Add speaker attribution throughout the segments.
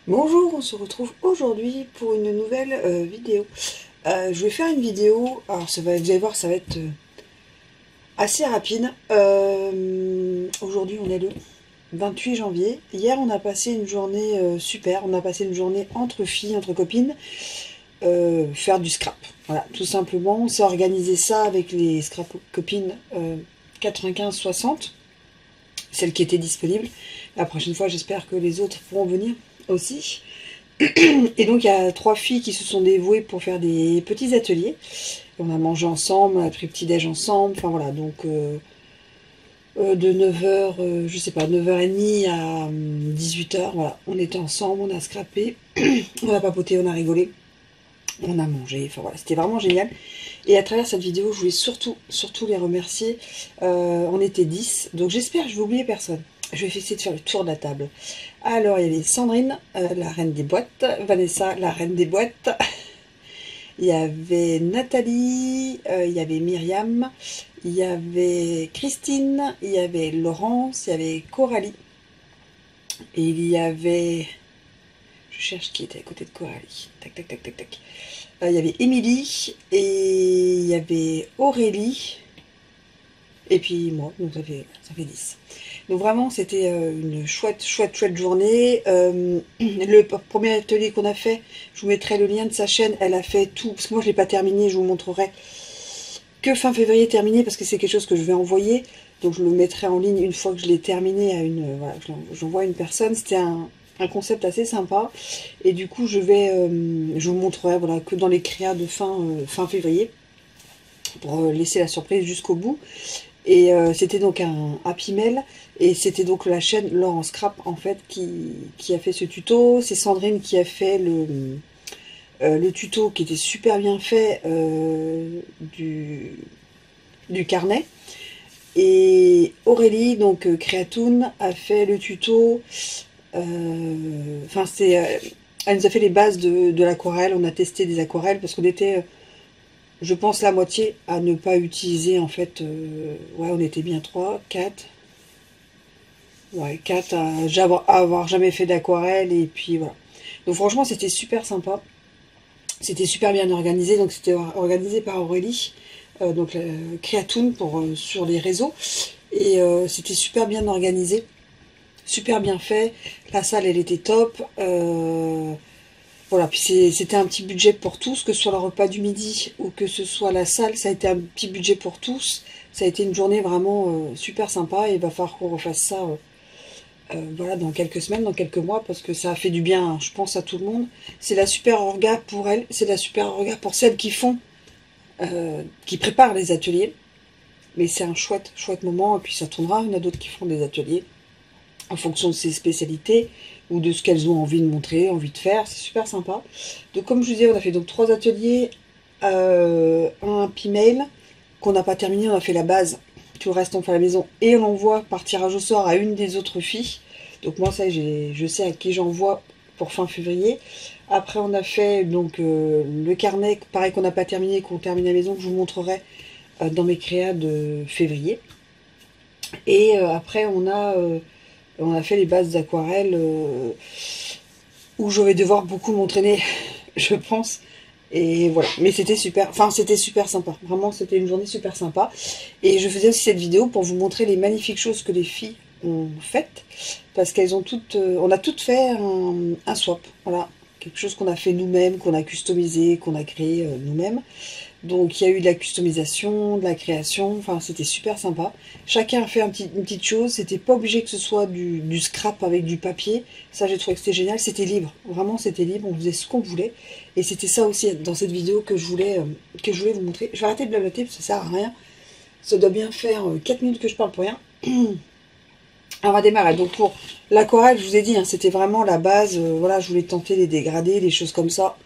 Speaker 1: Bonjour, on se retrouve aujourd'hui pour une nouvelle vidéo. Je vais faire une vidéo, alors vous allez voir, ça va être assez rapide. Aujourd'hui on est le 28 janvier. Hier on a passé une journée super, on a passé une journée entre filles, entre copines, faire du scrap. Voilà, tout simplement, on s'est organisé ça avec les scrap copines 95-60, celles qui étaient disponibles. La prochaine fois j'espère que les autres pourront venir aussi. Et donc il y a trois filles qui se sont dévouées pour faire des petits ateliers. On a mangé ensemble, on a pris petit-déj ensemble, enfin voilà, donc de 9h, je sais pas, 9h30 à 18h, voilà, on était ensemble, on a scrappé, on a papoté, on a rigolé, on a mangé, enfin voilà, c'était vraiment génial. Et à travers cette vidéo, je voulais surtout les remercier. On était 10, donc j'espère que je vais oublier personne. Je vais essayer de faire le tour de la table. Alors, il y avait Sandrine, la reine des boîtes, Vanessa, la reine des boîtes, il y avait Nathalie, il y avait Myriam, il y avait Christine, il y avait Laurence, il y avait Coralie, et il y avait... Je cherche qui était à côté de Coralie. Tac, tac, tac, tac, tac. Il y avait Émilie, et il y avait Aurélie, et puis moi, donc ça fait 10. Donc vraiment, c'était une chouette journée. Le premier atelier qu'on a fait, je vous mettrai le lien de sa chaîne, elle a fait tout, parce que moi je ne l'ai pas terminé, je vous montrerai que fin février terminé, parce que c'est quelque chose que je vais envoyer, donc je le mettrai en ligne une fois que je l'ai terminé à une, voilà, j'envoie à une personne. C'était un concept assez sympa, et du coup je vous montrerai, voilà, que dans les créas de fin février, pour laisser la surprise jusqu'au bout. Et c'était donc un Happy Mail, et c'était donc la chaîne Laurence Scrap en fait qui a fait ce tuto. C'est Sandrine qui a fait le tuto qui était super bien fait du carnet. Et Aurélie, donc Creatoon, a fait le tuto. Enfin, elle nous a fait les bases de l'aquarelle. On a testé des aquarelles parce qu'on était, je pense, la moitié à ne pas utiliser en fait. Ouais, on était bien 3, 4. Ouais, 4 à avoir jamais fait d'aquarelle, et puis voilà. Donc franchement, c'était super sympa. C'était super bien organisé. Donc c'était organisé par Aurélie, donc Creatoon sur les réseaux. Et c'était super bien organisé, super bien fait. La salle, elle était top. Voilà, puis c'était un petit budget pour tous, que ce soit le repas du midi ou que ce soit la salle, ça a été un petit budget pour tous. Ça a été une journée vraiment super sympa, et il va falloir qu'on refasse ça voilà, dans quelques semaines, dans quelques mois, parce que ça a fait du bien, hein, je pense, à tout le monde. C'est la super orga pour elles, c'est la super orga pour celles qui préparent les ateliers. Mais c'est un chouette moment, et puis ça tournera. Il y en a d'autres qui font des ateliers en fonction de ses spécialités ou de ce qu'elles ont envie de montrer, envie de faire. C'est super sympa. Donc comme je vous disais, on a fait donc 3 ateliers, un P-mail qu'on n'a pas terminé, on a fait la base. Tout le reste on fait à la maison, et on l'envoie par tirage au sort à une des autres filles. Donc moi ça, je sais à qui j'envoie pour fin février. Après on a fait donc le carnet, pareil, qu'on n'a pas terminé, qu'on termine à la maison, que je vous montrerai dans mes créas de février. Et après on a fait les bases d'aquarelle où je vais devoir beaucoup m'entraîner, je pense. Et voilà, mais c'était super, enfin c'était super sympa, vraiment c'était une journée super sympa. Et je faisais aussi cette vidéo pour vous montrer les magnifiques choses que les filles ont faites, parce qu'elles ont toutes, on a toutes fait un swap, voilà, quelque chose qu'on a fait nous-mêmes, qu'on a customisé, qu'on a créé nous-mêmes. Donc il y a eu de la customisation, de la création, enfin c'était super sympa. Chacun a fait une petite chose, c'était pas obligé que ce soit du scrap avec du papier. Ça, j'ai trouvé que c'était génial, c'était libre, vraiment c'était libre, on faisait ce qu'on voulait. Et c'était ça aussi dans cette vidéo que je voulais vous montrer. Je vais arrêter de blablater parce que ça sert à rien. Ça doit bien faire 4 minutes que je parle pour rien. On va démarrer. Donc pour l'aquarelle, je vous ai dit, hein, c'était vraiment la base. Voilà, je voulais tenter les dégradés, les choses comme ça.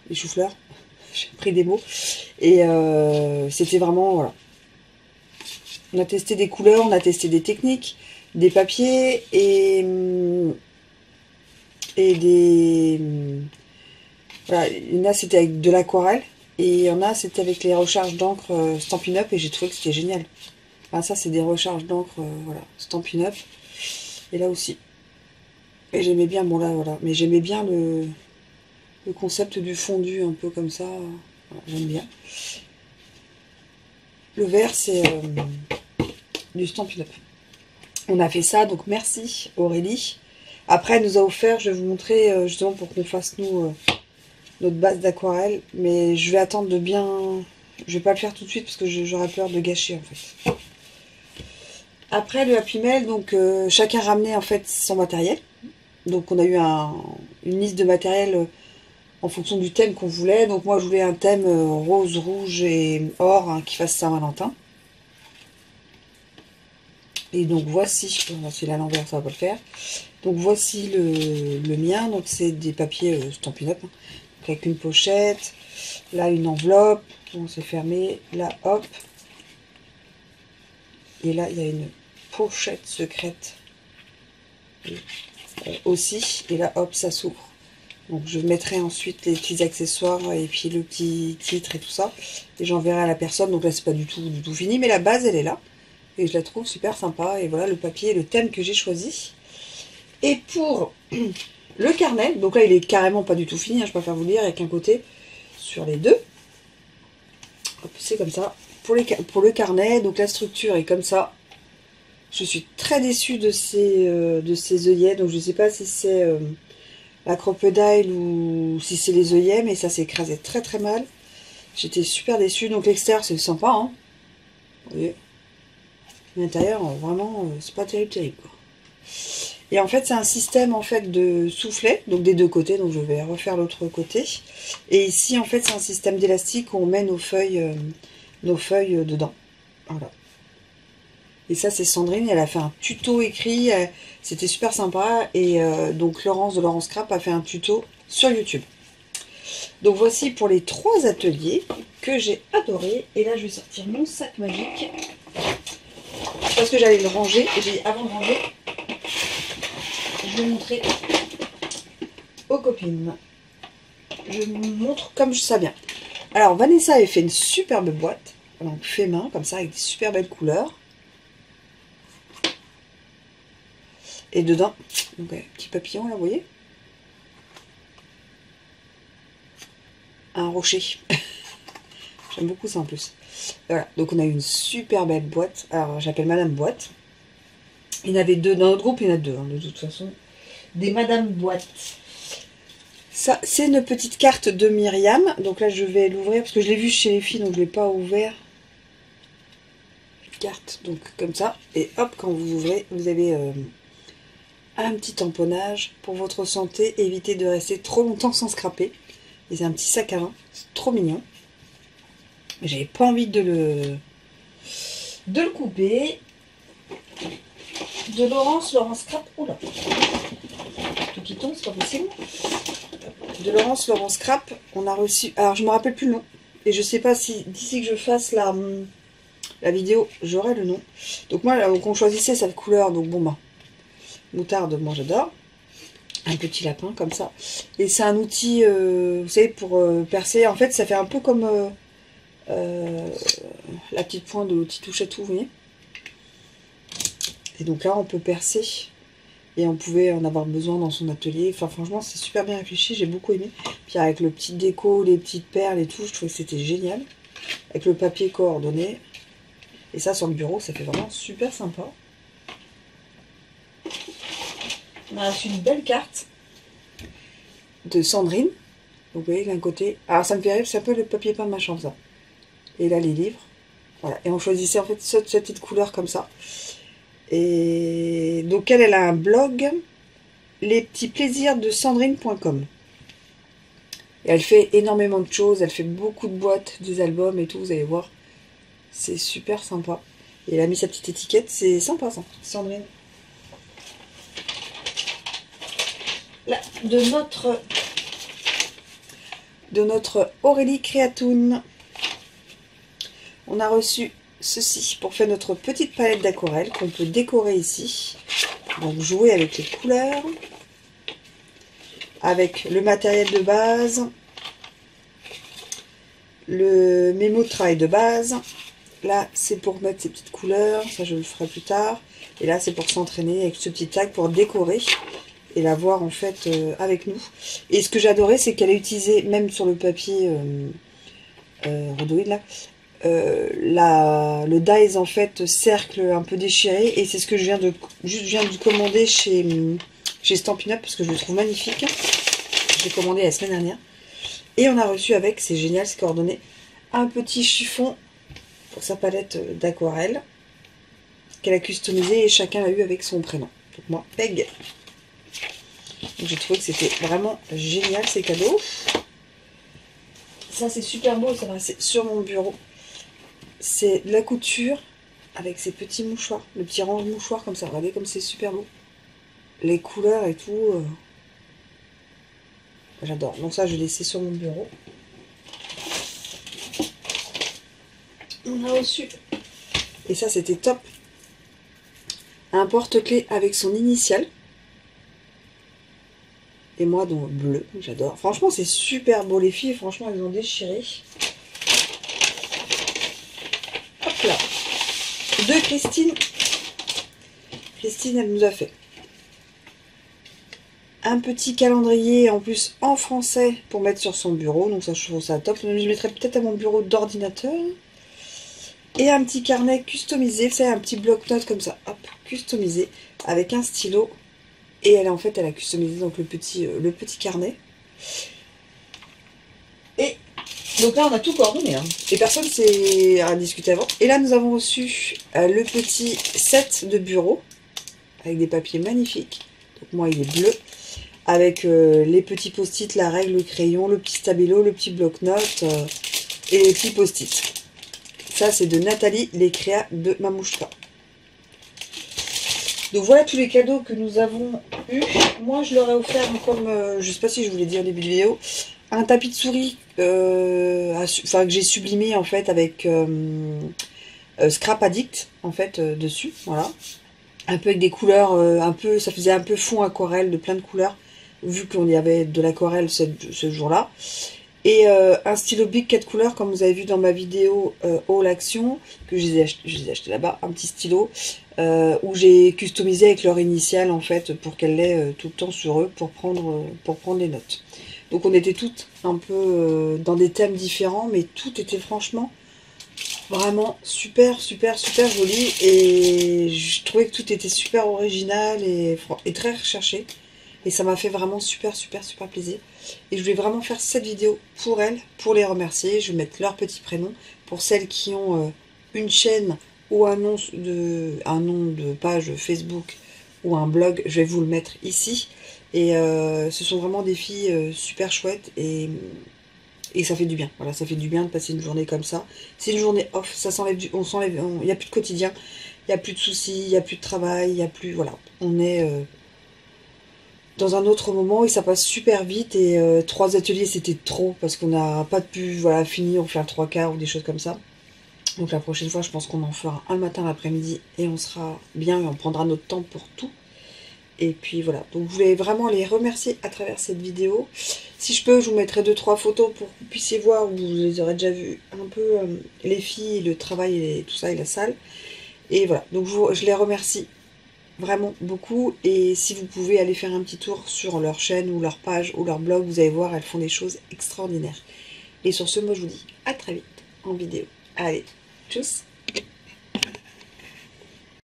Speaker 1: Les choux-fleurs. J'ai pris des mots. Et c'était vraiment, voilà. On a testé des couleurs, on a testé des techniques, des papiers et des... Voilà, il y en a c'était avec de l'aquarelle, et il y en a c'était avec les recharges d'encre Stampin' Up, et j'ai trouvé que c'était génial. Enfin, ça c'est des recharges d'encre, voilà, Stampin' Up. Et là aussi. Et j'aimais bien, bon là voilà, mais j'aimais bien le concept du fondu un peu comme ça. Voilà, j'aime bien. Le vert c'est du Stampin' Up. On a fait ça, donc merci Aurélie. Après elle nous a offert, je vais vous montrer justement pour qu'on fasse nous notre base d'aquarelle. Mais je vais attendre de bien... Je vais pas le faire tout de suite parce que j'aurais peur de gâcher en fait. Après le Happy Mail, donc chacun ramenait en fait son matériel. Donc on a eu une liste de matériel en fonction du thème qu'on voulait. Donc moi je voulais un thème rose, rouge et or hein, qui fasse Saint-Valentin. Et donc voici, c'est à l'envers, ça va pas le faire. Donc voici le mien, donc c'est des papiers Stampin' Up, hein. Donc avec une pochette, là une enveloppe, bon c'est fermé, là hop. Et là il y a une pochette secrète aussi, et là hop ça s'ouvre. Donc je mettrai ensuite les petits accessoires et puis le petit titre et tout ça. Et j'enverrai à la personne, donc là c'est pas du tout fini, mais la base elle est là. Et je la trouve super sympa. Et voilà le papier et le thème que j'ai choisi. Et pour le carnet, donc là il est carrément pas du tout fini, hein, je préfère vous le dire, avec un côté sur les deux. C'est comme ça. Pour le carnet, donc la structure est comme ça. Je suis très déçue de ces œillets, donc je sais pas si c'est la crocodile ou si c'est les œillets, mais ça s'est écrasé très très mal. J'étais super déçue, donc l'extérieur c'est sympa, hein. Vous voyez. L'intérieur, vraiment, c'est pas terrible, quoi. Et en fait, c'est un système en fait de soufflet, donc des deux côtés, donc je vais refaire l'autre côté. Et ici, en fait, c'est un système d'élastique où on met nos feuilles dedans. Voilà. Et ça, c'est Sandrine, elle a fait un tuto écrit, c'était super sympa. Et donc Laurence de Laurence Crap a fait un tuto sur YouTube. Donc voici pour les 3 ateliers que j'ai adoré. Et là, je vais sortir mon sac magique. Parce que j'allais le ranger, et j'ai dit avant de ranger, je vais montrer aux copines. Je vous montre comme je sais bien. Alors Vanessa avait fait une superbe boîte, donc fait main, comme ça, avec des super belles couleurs. Et dedans, donc petit papillon là, vous voyez, un rocher. J'aime beaucoup ça en plus. Voilà, donc on a eu une super belle boîte. Alors j'appelle Madame Boîte. Il y en avait 2 dans notre groupe, il y en a 2 hein, de toute façon. Des Madame Boîte. Ça, c'est une petite carte de Myriam. Donc là, je vais l'ouvrir parce que je l'ai vu chez les filles, donc je ne l'ai pas ouvert. Carte, donc comme ça. Et hop, quand vous ouvrez, vous avez un petit tamponnage pour votre santé. Évitez de rester trop longtemps sans scraper. Et c'est un petit sac à main. C'est trop mignon. J'avais pas envie de le couper. De Laurence Crap. Oula. Tout qui tombe, c'est pas possible. De Laurence Crap, on a reçu. Alors je me rappelle plus le nom. Et je sais pas si d'ici que je fasse la vidéo, j'aurai le nom. Donc moi, là, on choisissait cette couleur. Donc bon bah. Moutarde, moi j'adore. Un petit lapin comme ça. Et c'est un outil, vous savez, pour percer. En fait, ça fait un peu comme la petite pointe de l'outil touche à tout, vous voyez. Et donc là, on peut percer. Et on pouvait en avoir besoin dans son atelier. Enfin, franchement, c'est super bien réfléchi. J'ai beaucoup aimé. Puis avec le petit déco, les petites perles et tout, je trouvais que c'était génial. Avec le papier coordonné. Et ça, sur le bureau, ça fait vraiment super sympa. On a reçu une belle carte de Sandrine. Donc, vous voyez, d'un côté. Alors, ça me fait rire, c'est un peu le papier peint de ma chambre, ça. Et là, les livres. Voilà. Et on choisissait, en fait, cette petite couleur comme ça. Et donc, elle a un blog, les petits plaisirs de Sandrine.com. Et elle fait énormément de choses. Elle fait beaucoup de boîtes, des albums et tout. Vous allez voir. C'est super sympa. Et elle a mis sa petite étiquette. C'est sympa, ça. Sandrine. Là, de notre Aurélie Créatoun. On a reçu ceci pour faire notre petite palette d'aquarelle qu'on peut décorer ici. Donc jouer avec les couleurs, avec le matériel de base, le mémo de travail de base. Là, c'est pour mettre ces petites couleurs, ça je le ferai plus tard. Et là, c'est pour s'entraîner avec ce petit tag pour décorer. et la voir en fait avec nous. Et ce que j'ai adoré, c'est qu'elle a utilisé, même sur le papier rhodoïde là, le dies en fait cercle un peu déchiré, et c'est ce que je viens de commander chez Stampin' Up parce que je le trouve magnifique. J'ai commandé la semaine dernière et on a reçu avec, c'est génial, c'est coordonné, un petit chiffon pour sa palette d'aquarelle qu'elle a customisé et chacun l'a eu avec son prénom. Donc moi, Peg. Donc j'ai trouvé que c'était vraiment génial ces cadeaux. Ça c'est super beau, ça va rester sur mon bureau. C'est de la couture avec ces petits mouchoirs, le petit range mouchoir comme ça. Regardez comme c'est super beau. Les couleurs et tout. J'adore. Donc ça, je l'ai laissé sur mon bureau. On a reçu, et ça c'était top, un porte-clés avec son initiale. Et moi, donc bleu, j'adore. Franchement, c'est super beau. Les filles, franchement, elles ont déchiré. Hop là. De Christine. Christine, elle nous a fait un petit calendrier, en plus en français, pour mettre sur son bureau. Donc ça, je trouve ça top. Je mettrai peut-être à mon bureau d'ordinateur. Et un petit carnet customisé. C'est un petit bloc-notes comme ça. Hop, customisé. Avec un stylo. Et elle, en fait, elle a customisé donc le petit carnet. Et donc là, on a tout coordonné. Hein. Et personne s'est à discuter avant. Et là, nous avons reçu le petit set de bureau. Avec des papiers magnifiques. Donc moi, il est bleu. Avec les petits post-it, la règle, le crayon, le petit stabilo, le petit bloc-notes et les petits post-it. Ça, c'est de Nathalie, les créas de Mamouchka. Donc voilà tous les cadeaux que nous avons eu. Moi, je leur ai offert, comme je sais pas si je vous l'ai dit au début de vidéo, un tapis de souris que j'ai sublimé en fait avec Scrap Addict en fait dessus. Voilà. Un peu avec des couleurs, ça faisait un peu fond aquarelle de plein de couleurs, vu qu'on y avait de l'aquarelle ce jour-là. Et un stylo Bic 4 couleurs, comme vous avez vu dans ma vidéo Haul Action, que je les ai achetés là-bas, un petit stylo, où j'ai customisé avec leur initiale, en fait, pour qu'elle l'ait tout le temps sur eux, pour prendre les notes. Donc on était toutes un peu dans des thèmes différents, mais tout était franchement vraiment super, super, super joli. Et je trouvais que tout était super original et très recherché. Et ça m'a fait vraiment super, super, super plaisir. Et je voulais vraiment faire cette vidéo pour elles, pour les remercier. Je vais mettre leur petit prénom. Pour celles qui ont une chaîne ou un nom de page Facebook ou un blog, je vais vous le mettre ici. Et ce sont vraiment des filles super chouettes et ça fait du bien. Voilà, ça fait du bien de passer une journée comme ça. C'est une journée off, ça s'enlève il n'y a plus de quotidien, il n'y a plus de soucis, il n'y a plus de travail, il n'y a plus, voilà. On est dans un autre moment et ça passe super vite. Et 3 ateliers, c'était trop parce qu'on n'a pas pu, voilà, finir ou faire 3/4 ou des choses comme ça. Donc la prochaine fois, je pense qu'on en fera un le matin, l'après-midi et on sera bien et on prendra notre temps pour tout. Et puis voilà, donc je voulais vraiment les remercier à travers cette vidéo. Si je peux, je vous mettrai 2-3 photos pour que vous puissiez voir, vous les aurez déjà vues un peu, les filles, le travail et tout ça et la salle. Et voilà, donc je les remercie vraiment beaucoup. Et si vous pouvez aller faire un petit tour sur leur chaîne ou leur page ou leur blog, vous allez voir, elles font des choses extraordinaires. Et sur ce, moi je vous dis à très vite en vidéo. Allez, tchuss!